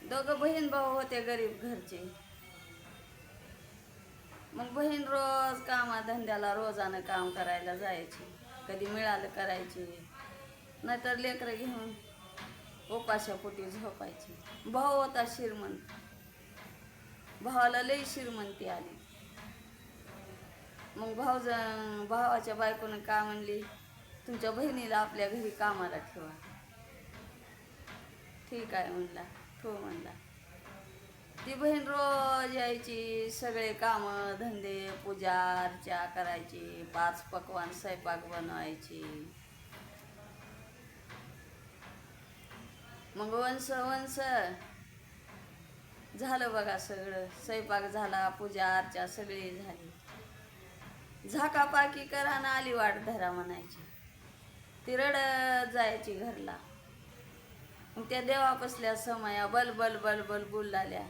दोघं बहीण भाऊ होते गरीब घरचे. मग बहीण रोज कामाधंद्याला रोजानं काम करायला जायची. कधी मिळालं करायची, नाहीतर लेकरं घेऊन उपाशापोटी झोपायची. भाऊ होता श्रीमंत. भावाला लई श्रीमंती आली. मग भावाच्या बायकोनं का म्हणली, तुमच्या बहिणीला आपल्या घरी कामाला ठेवा. ठीक आहे म्हणला, ठेव म्हणला. ती बहीण रोज यायची, सगळे कामं धंदे पूजा अर्चा करायची, 5 पकवान स्वयंपाक बनवायची. मग वंश वंश झालं बघा. सगळं स्वयंपाक झाला, पूजा अर्चा सगळी झाली. झाकापाकी करा ना आली वाट धरा म्हणायची. ती रडत जायची घरला. मग त्या देवापसल्या समया बल बल बल बल बोललाल्या,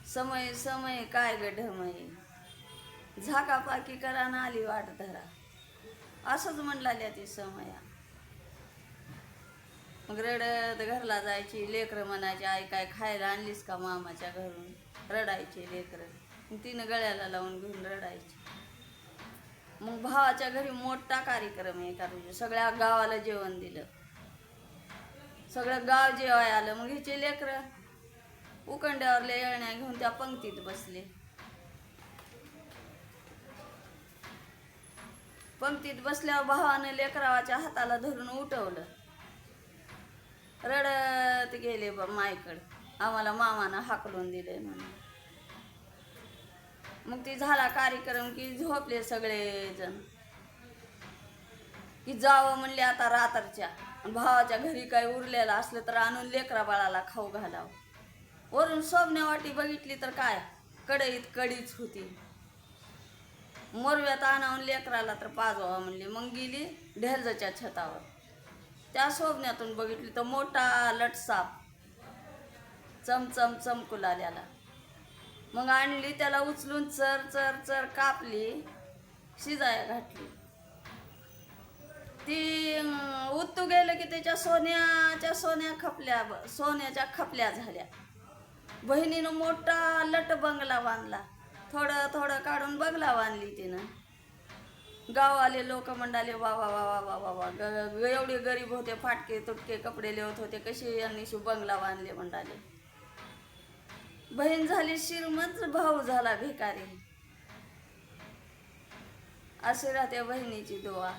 समय समय काय गढमय, झाकापाकी करा ना आली वाट धरा. असंच म्हणलाल्या ती समया. मग रडत घरला जायची. लेकरं म्हणायची, आई काय खायला आणलीस का मामाच्या घरून. रडायचे लेकरं. मग तिनं गळ्याला लावून घेऊन रडायची. मग भावाच्या घरी मोठा कार्यक्रम आहे का तुझ्या, सगळ्या गावाला जेवण दिलं. सगळं गाव जेवाय आलं. मग हिचे लेकरं उकंड्यावरल्या येळण्या घेऊन त्या पंक्तीत बसले. पंक्तीत बसल्यावर भावानं लेकरावाच्या हाताला धरून उठवलं. रडत गेले मायकडं, आम्हाला मामानं हाकलून दिले म्हणून. मग ती झाला कार्यक्रम की झोपले सगळेजण. की जावं म्हणले आता रात्रच्या. भावाच्या घरी काय उरलेलं असलं तर आणून लेकरा बाळाला खाऊ घालावं. वरून सोबण्यावाटी बघितली तर काय कढईत कढीच होती. मोरव्यात आणावून लेकराला तर पाजवा म्हणली. मग गेली ढेलजाच्या छतावर. त्या सोबण्यातून बघितली तर मोठा लटसाप चमचम चमकू लागल्याला. मग आणली, त्याला उचलून चर चर चर कापली, शिजाया घातली. ती उत्तू गेलं की त्याच्या सोन्याच्या खपल्या झाल्या. बहिणीनं मोठा लट बंगला बांधला. थोडं थोडं काढून बंगला बांधली तिनं. गाववाले लोक म्हणाले, वा वा वा वा वा वा, एवढे गरीब होते, फाटके तुटके कपडे लेवत होते, कशी यांनी बंगला बांधले म्हणाले. बहीण झाली श्रीमंत, भाऊ झाला भिकारी. अशी राहते बहिणीची दुआ.